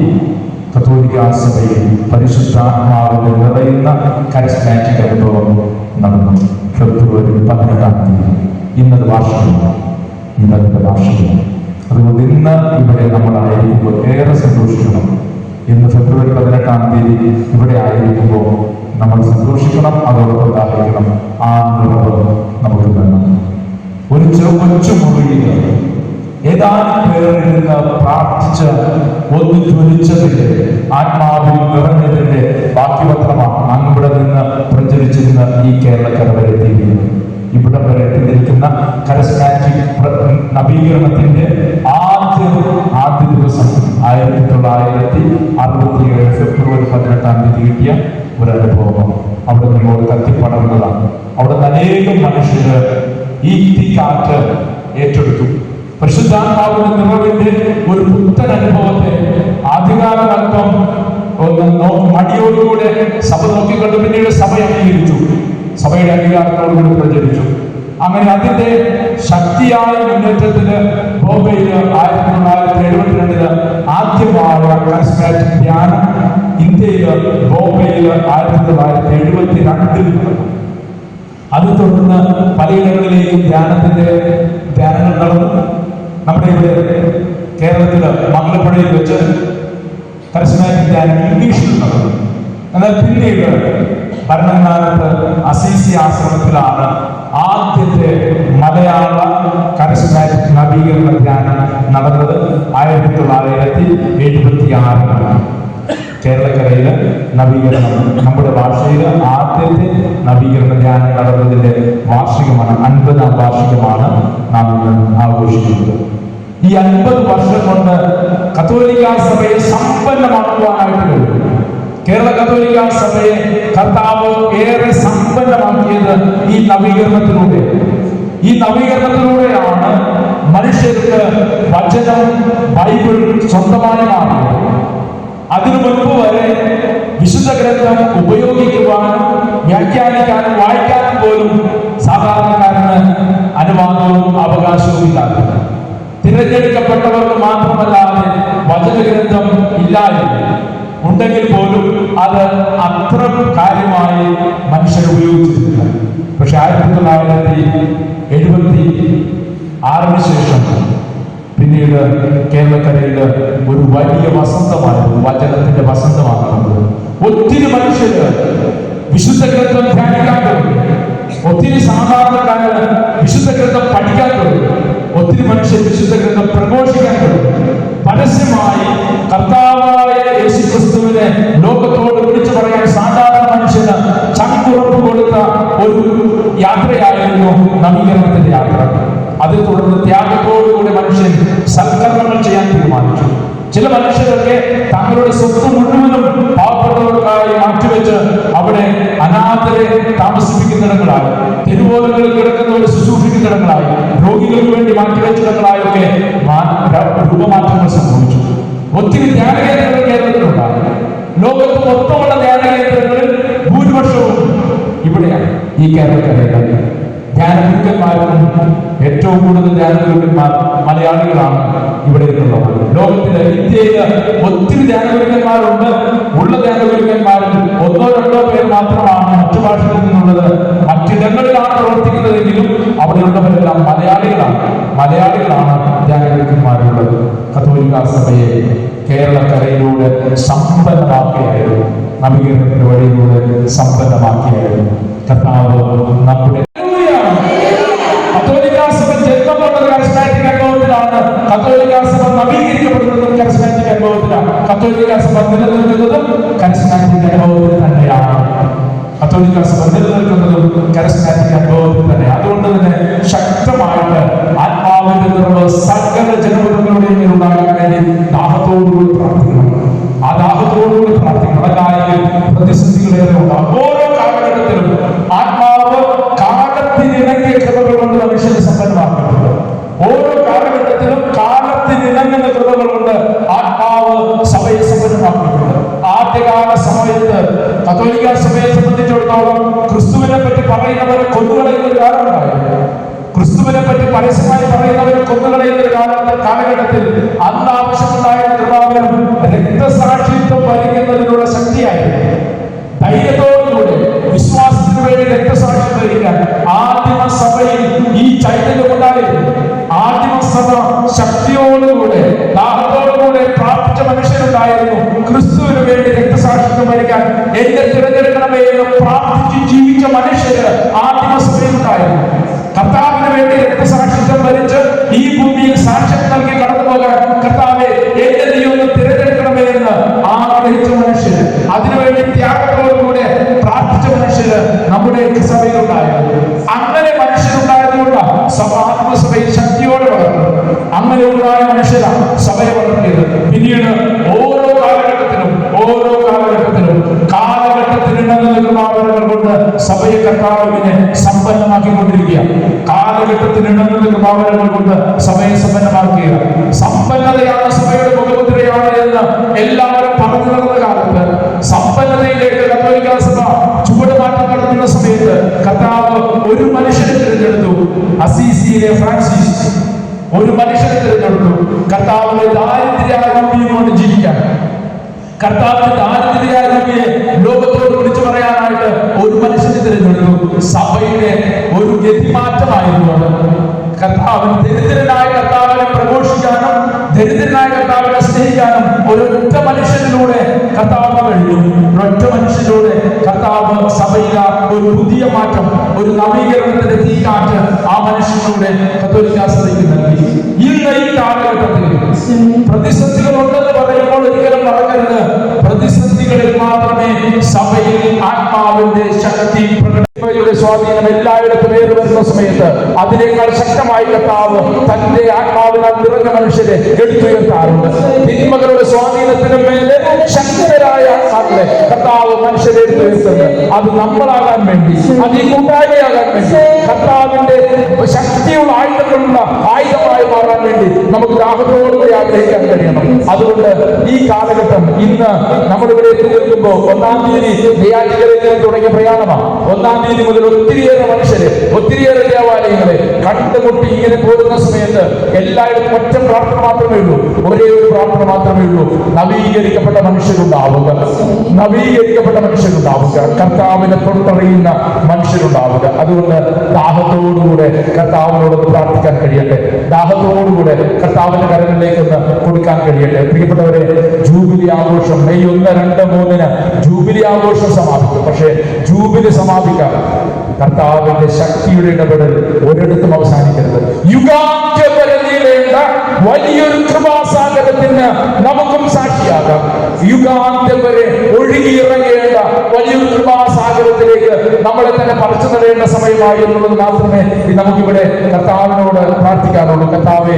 കത്തോലിക്കാ സഭയിൽ പരിശുദ്ധാത്മാവിൽ നിറയുന്ന കരിസ്മാറ്റിക് അനുഭവം നടന്നു. ഫെബ്രുവരി 18-ാം തീയതി. ഇന്നത് വാർഷികമാണ്. അതുകൊണ്ട് ഇന്ന് ഇവിടെ നമ്മളായിരിക്കുമ്പോൾ ഏറെ സന്തോഷിക്കണം. ഇന്ന് ഫെബ്രുവരി 18-ാം തീയതി ഇവിടെ ആയിരിക്കുമ്പോൾ നമ്മൾ സന്തോഷിക്കണം, അതോടൊപ്പം ദാഹിക്കണം. ആ നിറവ് നമുക്ക് വേണം. ഒരു കൊച്ചു മുറിയിൽ ഏതാനും പേരിരുന്ന് പ്രാർത്ഥിച്ച് ഒന്ന് ജ്വലിച്ചതിന്റെ ആത്മാവിൽ നിറഞ്ഞതിന്റെ ബാക്കിപത്രമാണ് ഇവിടെ നിന്ന് പ്രചരിച്ചിരുന്ന ഈ കേരളക്കര വരെ എത്തിയിരിക്കുന്നത്. ഇവിടെ വരെ എത്തിയിരിക്കുന്ന കരസ്മാറ്റിക് നവീകരണത്തിന്റെ ആദ്യ ദിവസം 1967 ഫെബ്രുവരി 18-ാം തീയതി കിട്ടിയ ഒരു അനുഭവം അവിടെ നിന്നോട് കത്തിപ്പടർന്നതാണ്. അവിടെ നിന്ന് അനേകം മനുഷ്യര് ഈ കാറ്റ് ഏറ്റെടുത്തു. പരിശുദ്ധാത്മാവിന്റെ നിറവിന്റെ ഒരു പുത്തൻ അനുഭവത്തെ ആദ്യകാലം മടിയോടുകൂടെ സഭ നോക്കിക്കൊണ്ട് പിന്നീട് സഭ അംഗീകരിച്ചു. സഭയുടെ അംഗീകാരത്തോടുകൂടി പ്രചരിച്ചു. അങ്ങനെ അതിന്റെ ശക്തിയായ മുന്നേറ്റത്തിന് ബോംബെയിൽ 1972 ആദ്യമായ കരിസ്മാറ്റിക് ധ്യാനം ഇന്ത്യയിൽ ബോംബെയിൽ 1972 അത് തുടർന്ന് പലയിടങ്ങളിലേക്കും ധ്യാനങ്ങൾ നടന്നു. നമ്മുടെ ഇവിടെ കേരളത്തില് മംഗലപ്പുഴയിൽ വെച്ച് കരിസ്മാറ്റിക് ധ്യാനം ഇംഗ്ലീഷിൽ നടന്നു. എന്നാൽ പിന്നീട് ഭരണങ്ങാനത്ത് അസീസി ആശ്രമത്തിലാണ് ആദ്യത്തെ മലയാള കരിസ്മാറ്റിക് നവീകരണ ധ്യാനം നടന്നത്. 1976 കേരളക്കരയില് നവീകരണം, നമ്മുടെ ഭാഷയിൽ ആദ്യത്തെ നവീകരണ ധ്യാനം നടന്നതിന്റെ വാർഷികമാണ്, 50ാം വാർഷികമാണ് നാം ഇന്ന് ആഘോഷിക്കുന്നത്. ഈ 50 വർഷം കൊണ്ട് കത്തോലിക്ക സഭയെ സമ്പന്നമാക്കുവാനായിട്ട് കഴിയും. കേരള കത്തോലിക്ക സഭയെ കർത്താവ് ഏറെ സമ്പന്നമാക്കിയത് ഈ നവീകരണത്തിലൂടെ. ഈ നവീകരണത്തിലൂടെയാണ് മനുഷ്യർക്ക് വചനം, ബൈബിൾ സ്വന്തമായി മാറിയത്. അതിനു മുൻപ് വരെ വിശുദ്ധ ഗ്രന്ഥം ഉപയോഗിക്കുവാനും വ്യാഖ്യാനിക്കാനും വായിക്കാനും പോലും സാധാരണക്കാരന് അനുവാദവും അവകാശവും ഇല്ലാതെ, തിരഞ്ഞെടുക്കപ്പെട്ടവർക്ക് മാത്രമല്ലാതെ വചനഗ്രന്ഥം ഇല്ലായിരുന്നു. ഉണ്ടെങ്കിൽ പോലും അത് അത്ര കാര്യമായി മനുഷ്യർ ഉപയോഗിച്ചിട്ടില്ല. പക്ഷെ 1976 ശേഷം പിന്നീട് കേരളക്കരയിൽ ഒരു വലിയ വസന്തമായിരുന്നു, വചനത്തിന്റെ വസന്തമാകുന്നത്. ഒത്തിരി മനുഷ്യര് വിശുദ്ധ ഗ്രന്ഥം ധ്യാനിക്കാൻ തുടങ്ങി. ഒത്തിരി സാധാരണക്കാര് വിശുദ്ധ ഗ്രന്ഥം പഠിക്കാൻ തുടങ്ങി. ഒത്തിരി മനുഷ്യർ വിശുദ്ധ ഗ്രന്ഥം പ്രഘോഷിക്കാൻ തുടങ്ങി. പരസ്യമായി കർത്താവായ യേശുക്രിസ്തുവിനെ ലോകത്തോട് വിളിച്ചു പറയാൻ സാധാരണ മനുഷ്യന് ചങ്കുറപ്പ് കൊടുത്ത ഒരു യാത്രയായിരുന്നു നവീകരണത്തിന്റെ യാത്ര. അതിൽ തുടർന്ന് ത്യാഗത്തോടുകൂടി മനുഷ്യൻ സൽക്കർമ്മങ്ങൾ ചെയ്യാൻ തീരുമാനിച്ചു. ചില മനുഷ്യരൊക്കെ തങ്ങളുടെ സ്വത്ത് മുഴുവനും പാവപ്പെട്ടവർക്കായി മാറ്റിവെച്ച് അവിടെ അനാഥരെ താമസിപ്പിക്കുന്നിടങ്ങളായി, തെരുവോരങ്ങളിൽ കിടക്കുന്നവരെ ശുശ്രൂഷിക്കുന്നിടങ്ങളായി, രോഗികൾക്ക് വേണ്ടി മാറ്റിവെച്ചിടങ്ങളായൊക്കെ രൂപമാറ്റങ്ങൾ സംഭവിച്ചു. ഒത്തിരി ധ്യാനകേന്ദ്രങ്ങൾ കേരളത്തിലുണ്ടായി. ലോകത്ത് മൊത്തമുള്ള ധ്യാനകേന്ദ്രങ്ങളിൽ ഭൂരിപക്ഷവും ഇവിടെയാണ്, ഈ കേരളക്കരയിലാണ്. ധ്യാനഗുരുക്കന്മാരും ഏറ്റവും കൂടുതൽ ധ്യാനഗുരുക്കന്മാർ മലയാളികളാണ് ഇവിടെ ഉള്ളത്. ലോകത്തിലെ ഇന്ത്യയില് ഒത്തിരി ധ്യാനഗുരുക്കന്മാരുണ്ട്. ഉള്ള ധ്യാനഗുരുക്കന്മാരിൽ 1-2 പേർ മാത്രമാണ് മറ്റു ഭാഷകളിൽ നിന്നുള്ളത്. മറ്റിടങ്ങളിലാണ് പ്രവർത്തിക്കുന്നതെങ്കിലും അവിടെയുള്ളവരെല്ലാം മലയാളികളാണ് ധ്യാനഗുരുക്കന്മാരുള്ളത്. കത്തോലിക്ക സഭയെ കേരളക്കരയിലൂടെ സമ്പന്നമാക്കിയായിരുന്നു, നവീകരണത്തിന്റെ വഴിയിലൂടെ സമ്പന്നമാക്കിയായിരുന്നു കർത്താവ് നമ്മുടെ. കത്തോലിക്ക സഭ ജന്മപ്പെട്ടത് കരിസ്മാറ്റിക് അനുഭവത്തിലാണ്. കത്തോലിക്ക സഭ നവീകരിക്കപ്പെടുന്നതും കരിസ്മാറ്റിക് അനുഭവത്തിലാണ്. കത്തോലിക്ക സഭ നിലനിൽക്കുന്നതും കരിസ്മാറ്റിക് അനുഭവത്തിൽ തന്നെയാണ്. കത്തോലിക്ക സഭ നിലനിൽക്കുന്നതും കരിസ്മാറ്റിക് അനുഭവത്തിൽ തന്നെ. അതുകൊണ്ട് തന്നെ ശക്തമായിട്ട് ആത്മാവിന്റെ നിറവ് സകല ജനങ്ങളുടെയും ഉണ്ടാകാൻ വേണ്ടി ദാഹത്തോടുകൂടി പ്രാർത്ഥിക്കണം. ആ ദാഹത്തോടുകൂടി പ്രാർത്ഥിക്കണം. അതായത് പ്രതിസന്ധികളേറെ ഉണ്ടാകും. ഓരോ കാലഘട്ടത്തിലും ആത്മാവ് കാലത്തിനിണങ്ങിയ കൃപകൾ കൊണ്ട് മനുഷ്യനെ സമ്പന്നമാക്കിയിട്ടുണ്ട്. ഓരോ കാലഘട്ടത്തിലും കാലത്തിനിണങ്ങുന്ന കൃപകൾ കൊണ്ട് ആത്മാവ് സഭയെ സമ്പന്നമാക്കിയിട്ടുണ്ട്. ആദ്യകാല സമയത്ത് കത്തോലിക്ക സഭയെ സംബന്ധിച്ചിടത്തോളം ക്രിസ്തുവിനെ പറ്റി പറയുന്നവരെ കൊന്നുകളയുന്ന ഒരു കാലമുണ്ടായിരുന്നു. ക്രിസ്തുവിനെ പറ്റി പരസ്യമായി പറയുന്നവരെ കൊന്നുകളയുന്ന ഒരു കാലഘട്ടത്തിൽ അന്ന് ആവശ്യമുണ്ടായിരുന്ന കൃപാവരം രക്തസാക്ഷിത്വം വരിക്കുന്നതിനുള്ള ശക്തിയായിരുന്നു. ധൈര്യത്തോടുകൂടി വിശ്വാസത്തിന് വേണ്ടി രക്തസാക്ഷ്യം വരിക്കാൻ ആദിമ സഭയിൽ ഈ ചൈതന്യം ഉണ്ടായിരുന്നു. ആദിമ സഭ ശക്തിയോടുകൂടെ ദാഹത്തോടുകൂടെ പ്രാർത്ഥിച്ച മനുഷ്യരുണ്ടായിരുന്നു. ക്രിസ്തുവിന് വേണ്ടി രക്തസാക്ഷിത്വം വരിക്കാൻ എന്നെ തിരഞ്ഞെടുക്കണമേ എന്ന് പ്രാർത്ഥിച്ച് ജീവിച്ച മനുഷ്യര് ആദിമ സഭയിലുണ്ടായിരുന്നു. കർത്താവിന് വേണ്ടി രക്തസാക്ഷിത്വം വരിച്ച് ഈ ഭൂമിയിൽ സാക്ഷ്യം നൽകി കടന്നു പോകാൻ കർത്താവെ എന്നെ നീ ഒന്ന് തിരഞ്ഞെടുക്കണമേ എന്ന് ആഗ്രഹിച്ച മനുഷ്യര്, അതിനുവേണ്ടി ത്യാഗത്തോടുകൂടെ പ്രാർത്ഥിച്ച മനുഷ്യര് നമ്മുടെ സഭയിലുണ്ടായിരുന്നു. അങ്ങനെ മനുഷ്യരുണ്ടായതുകൊണ്ട് സഭ ആത്മസഭയിൽ ശക്തിയോടെ വളർന്നു. അങ്ങനെ ഉണ്ടായ മനുഷ്യരാണ് സഭയെ വളർത്തിയത്. പിന്നീട് ഓരോ കാലഘട്ടത്തിലും കാലഘട്ടത്തിനിണങ്ങുന്ന കൃപാവരങ്ങൾ കൊണ്ട് സഭയെ കർത്താവിനെ സമ്പന്നമാക്കിക്കൊണ്ടിരിക്കുക. കാലഘട്ടത്തിനിണങ്ങുന്ന കൃപാവരങ്ങൾ കൊണ്ട് സഭയെ സമ്പന്നമാക്കുക. സമ്പന്നതയാണ് സഭയുടെ മുഖമുദ്രയാണ് എന്ന് എല്ലാവരും പറഞ്ഞു നടന്ന കാലത്ത് സമ്പന്നതയിലേക്ക് കത്തോലിക്ക സഭ ചുവടുമാറ്റം നടത്തുന്ന സമയത്ത് കർത്താവ് ഒരു മനുഷ്യനെ തിരഞ്ഞെടുത്തു. അസീസിയിലെ ഫ്രാൻസിസ് ഒരു മനുഷ്യനെ തിരഞ്ഞെടുത്തു. കർത്താവിന്റെ ദാരിദ്ര്യാരൂപിയും കൊണ്ട് ജീവിക്കാൻ, കർത്താവിന്റെ ദാരിദ്ര്യാരൂപിയെ ലോകത്തോട് വിളിച്ചു പറയാനായിട്ട് ഒരു മനുഷ്യനെ തിരഞ്ഞെടുത്തു. സഭയുടെ ഒരു ഗതിമാറ്റമായതുകൊണ്ട് കർത്താവിന് ദരിദ്രനായ കർത്താവിനെ പ്രഘോഷിക്കാനും ദരിദ്രനായ കർത്താവിനെ സ്നേഹിക്കാനും ഒരൊറ്റ മനുഷ്യനിലൂടെ കർത്താവ് കഴിഞ്ഞു. ഒരൊറ്റ മനുഷ്യനിലൂടെ കർത്താവ് സഭയിലെ ഒരു പുതിയ മാറ്റം, ഒരു നവീകരണത്തിന്റെ തീക്കാറ്റ് ആ മനുഷ്യനിലൂടെ കത്തോലിക്കാ സഭയ്ക്ക് നൽകി. ഇന്ന് ഈ കാലഘട്ടത്തിൽ പ്രതിസന്ധികൾ ഉണ്ടെന്ന് പറയുമ്പോൾ ഒരിക്കലും മറക്കരുത്. പ്രതിസന്ധികളിൽ മാത്രമേ സഭയിൽ ആത്മാവിന്റെ ശക്തി പ്രകടയുടെ സ്വാധീനം എല്ലായിടത്തും ഏറുവരുന്ന സമയത്ത് അതിനേക്കാൾ ശക്തമായി കർത്താവ് തന്റെ ആത്മാവിനാൽ നിറഞ്ഞ മനുഷ്യരെ എടുത്തുയർത്താറുണ്ട്. തിന്മകളുടെ സ്വാധീനത്തിന് മേലെ ശക്തരായ ആത്മാക്കളെ കർത്താവ് മനുഷ്യരെ എടുത്തുയർത്തുന്നത് അത് നമ്മളാകാൻ വേണ്ടി, അത് ഈ കൂട്ടായ്മയാകാൻ വേണ്ടി, കർത്താവിന്റെ ശക്തിയുള്ള ആയുധമായി മാറാൻ വേണ്ടി നമുക്ക് ദാഹത്തോടുകൂടി ആഗ്രഹിക്കാൻ കഴിയണം. അതുകൊണ്ട് ഈ കാലഘട്ടം ഇന്ന് നമ്മളിവിടെ എത്തിനിൽക്കുമ്പോൾ 1-ാം തീയതി നെയ്യാറ്റിൻകരയിൽ തുടങ്ങിയ പ്രയാണമാണ്. 1-ാം തീയതി മുതൽ ഒത്തിരിയേറെ മനുഷ്യര്, ഒത്തിരിയേറെ ദേവാലയങ്ങളെ കണ്ടുമുട്ടി ഇങ്ങനെ പോകുന്ന സമയത്ത് എല്ലായിടത്തും ഒറ്റ പ്രാർത്ഥന മാത്രമേ ഉള്ളൂ, ഒരേ ഒരു പ്രാർത്ഥന മാത്രമേ ഉള്ളൂ. നവീകരിക്കപ്പെട്ട മനുഷ്യരുണ്ടാവുക, നവീകരിക്കപ്പെട്ട മനുഷ്യരുണ്ടാവുക, കർത്താവിനെ തൊട്ടറിയുന്ന മനുഷ്യരുണ്ടാവുക. അതുകൊണ്ട് ദാഹത്തോടുകൂടെ കർത്താവിനോട് പ്രാർത്ഥിക്കാൻ കഴിയട്ടെ, ദാഹത്തോടുകൂടെ കർത്താവിന്റെ കരങ്ങളിലേക്ക് ഒന്ന് കൊടുക്കാൻ കഴിയട്ടെ. പ്രിയപ്പെട്ടവരെ, ജൂബിലി ആഘോഷം മെയ് 1, 2, 3 ജൂബിലി ആഘോഷം സമാപിക്കും. പക്ഷേ ജൂബിലി സമാപിക്കാൻ കർത്താവിന്റെ ശക്തിയുടെ ഇടപെടൽ ഒരിടത്തും അവസാനിക്കരുത്. യുഗാന്ത്യം വരെ നീളേണ്ട വലിയൊരു കൃപാസാഗരത്തിന് നമുക്കും സാക്ഷിയാകാം. യുഗാന്ത്യം വരെ ഒഴുകിയിറങ്ങേണ്ട വലിയൊരു കൃപാസാഗരത്തിലേക്ക് നമ്മളെ തന്നെ പറിച്ചു നടേണ്ട സമയമായി എന്നുള്ളത് മാത്രമേ നമുക്കിവിടെ കർത്താവിനോട് പ്രാർത്ഥിക്കാനുള്ളൂ. കർത്താവേ,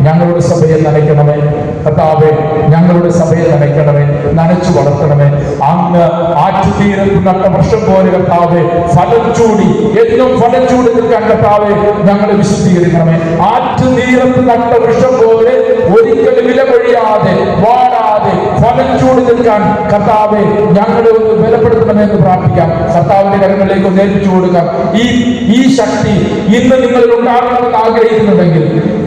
ഞങ്ങളുടെ സഭയെ നനയ്ക്കണമേ, കർത്താവേ, ഞങ്ങളുടെ സഭയെ നനയ്ക്കണമേ, നനച്ചു വളർത്തണമേ. അങ്ങ് ആറ്റുതീരത്ത് നട്ട വൃക്ഷം പോലെ കർത്താവേ ഫലം ചൂടി, എന്നും ഫലം ചൂടി നിൽക്കാൻ കർത്താവേ ഞങ്ങളെ വിശുദ്ധീകരിക്കണമേ. ആറ്റുതീരത്ത് നട്ട വൃക്ഷം പോലെ ഒരിക്കലും വിലപൊഴിയാതെ വാടാതെ ഫലം ചൂടി നിൽക്കാൻ കർത്താവെ ഞങ്ങളെ ഒന്ന് ബലപ്പെടുത്തണമെന്ന് പ്രാർത്ഥിക്കാം. കർത്താവിന്റെ കരങ്ങളിലേക്ക് ഒന്ന് ഏൽപ്പിച്ചു കൊടുക്കാം. ഈ ശക്തി ഇന്ന് നിങ്ങളിൽ ഉണ്ടാകണമെന്ന് ആഗ്രഹിക്കുന്നുണ്ടെങ്കിൽ,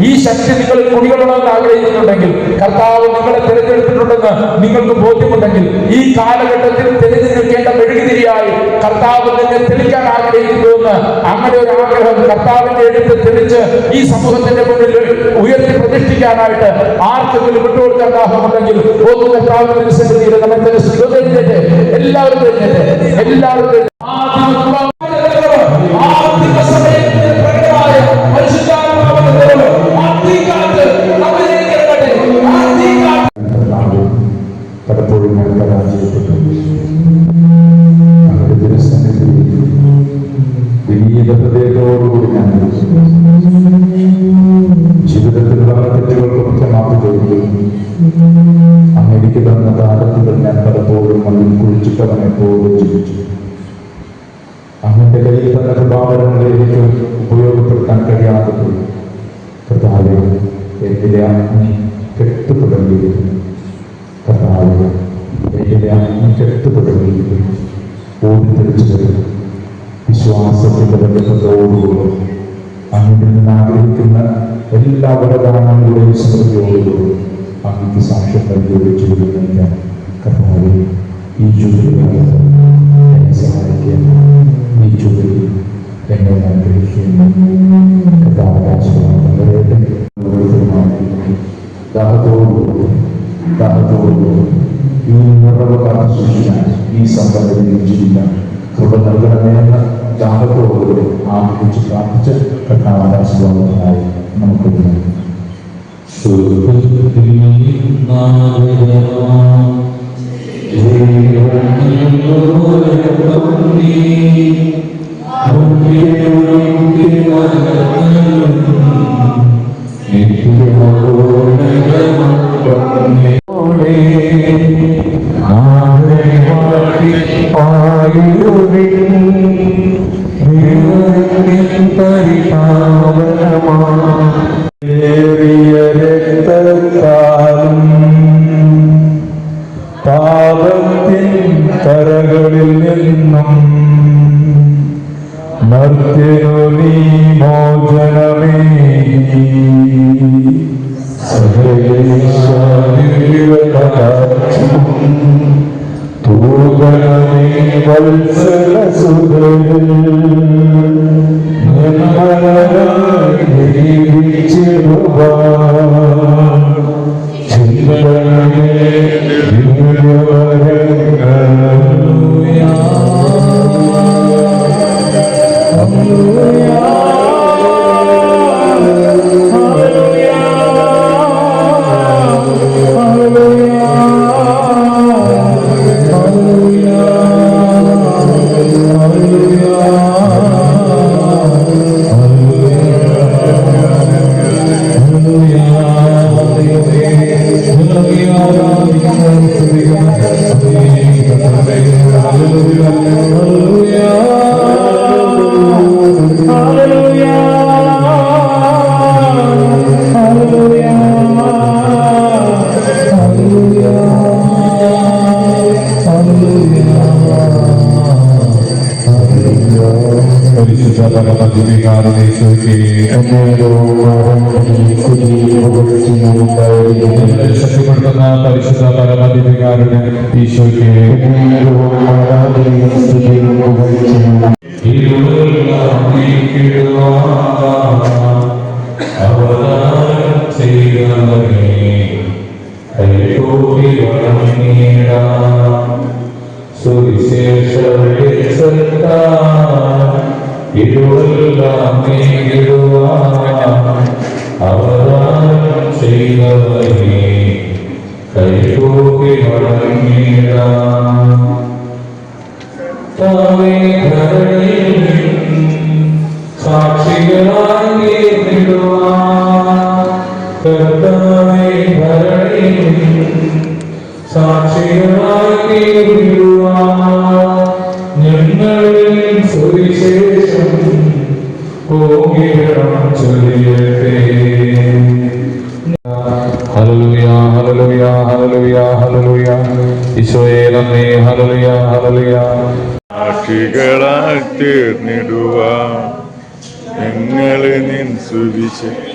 ഈ ശക്തി നിങ്ങളിൽ കുടികൊള്ളണമെന്ന് ആഗ്രഹിക്കുന്നുണ്ടെങ്കിൽ, കർത്താവ് നിങ്ങളെ തിരഞ്ഞെടുത്തിട്ടുണ്ടെന്ന് നിങ്ങൾക്ക് ബോധ്യമുണ്ടെങ്കിൽ, ഈ കാലഘട്ടത്തിൽ തിരഞ്ഞെടുക്കേണ്ട മെഴുകുതിരിയായി കർത്താവ് നിന്നെ തെളിക്കാൻ ആഗ്രഹിക്കുന്നുവെന്ന് അങ്ങനെ ഒരു ആഗ്രഹം കർത്താവിന്റെ എടുത്ത് തെളിച്ച് ഈ സമൂഹത്തിന്റെ മുന്നിൽ ഉയർത്തി പ്രതിഷ്ഠിക്കാനായിട്ട് ആർക്കെങ്കിലും വിട്ടുകൊടുക്കാൻ ദാഹമുണ്ടെങ്കിൽ ഒന്ന് കർത്താവിന്റെ സന്നിധിയിൽ നമുക്ക് എല്ലാവരും എല്ലാവരും പലപ്പോഴും ഞാൻ പരാജയപ്പെട്ടു. അവരുടെ തിരുസന്നിധി വലിയ ഹൃദയത്തോടുകൂടി ഞാൻ ജീവിതത്തിലുള്ള തെറ്റുകൾക്കൊക്കെ മാറ്റി ചോദിക്കുന്നു. എനിക്ക് തന്ന താരത്തുകൾ ഞാൻ പലപ്പോഴും അതിൽ കുഴിച്ചിട്ടവനെ പോലും ജീവിച്ചു. അങ്ങന്റെ കയ്യിൽ തന്ന കൃപാവരങ്ങളെ എനിക്ക് ഉപയോഗപ്പെടുത്താൻ കഴിയാതെ പോയി. കർത്താവേ, എന്നിലെ അഗ്നി കെട്ടുതുടങ്ങിയിരിക്കുന്നു. കർത്താവേ, എന്നിലെ അഗ്നി കെട്ടുതുടങ്ങിയിരിക്കുന്നു. ഓടിത്തെളിച്ചു വരും വിശ്വാസത്തിന്റെ ബന്ധത്തോടുകൂടി അങ്ങനെ നിന്ന് ആഗ്രഹിക്കുന്ന എല്ലാ വരദാനങ്ങളുടെയും സമൃദ്ധിയോടുകൂടി അങ്ങക്ക് സാക്ഷ്യം നൽകിയൊരു ജോലി നൽകാൻ കർത്താവേ ഈ ജോലി എന്നെ സഹായിക്കുക. ഈ ജോലി എന്നെ അനുഗ്രഹിക്കുന്നു. ദാഹത്തോടുകൂടി ഈ നിറവ് കാലം സൂക്ഷിക്കാൻ, ഈ സമ്പന്നതയിൽ ജീവിക്കാൻ കൃപ നൽകണമെന്ന ദാഹത്തോടുകൂടി ആഗ്രഹിച്ച് പ്രാർത്ഥിച്ച് കർത്താവായി നമുക്ക് പാപത്തിൻ കരകളിൽ നിന്നും മർത്യനു നീ മോചനമേ ശക്തിപ്പെടുത്തുന്ന പരിശുദ്ധ പരമദിവ്യകാരുടെ ഈശോയ്ക്ക് അവതാരം ചെയ്തവനെ കൈകൂപ്പി വണങ്ങിടാം. സുവിശേഷ ഇരുളെല്ലാം നീങ്ങിടുവാൻ അവതാരം ചെയ്തവനെ കൈകൂപ്പി വണങ്ങിടാം. സാക്ഷികളായി തീർന്നിടുവാൻ കർത്താവേ ഭരണിയിൽ സാക്ഷികളായി തീർന്നിടുവാൻ ഞങ്ങളിൽ സുവിശേഷം പോകിടം ചൊല്ലിയട്ടെ. ഹല്ലേലൂയ ഹല്ലേലൂയ ഹല്ലേലൂയ ഹല്ലേലൂയ. ഈശോയെ നന്ദി. ഹല്ലേലൂയ ഹല്ലേലൂയ. സാക്ഷികളായി തീർന്നിടുവാൻ ഞങ്ങളെ നിൻ സുവിശേഷം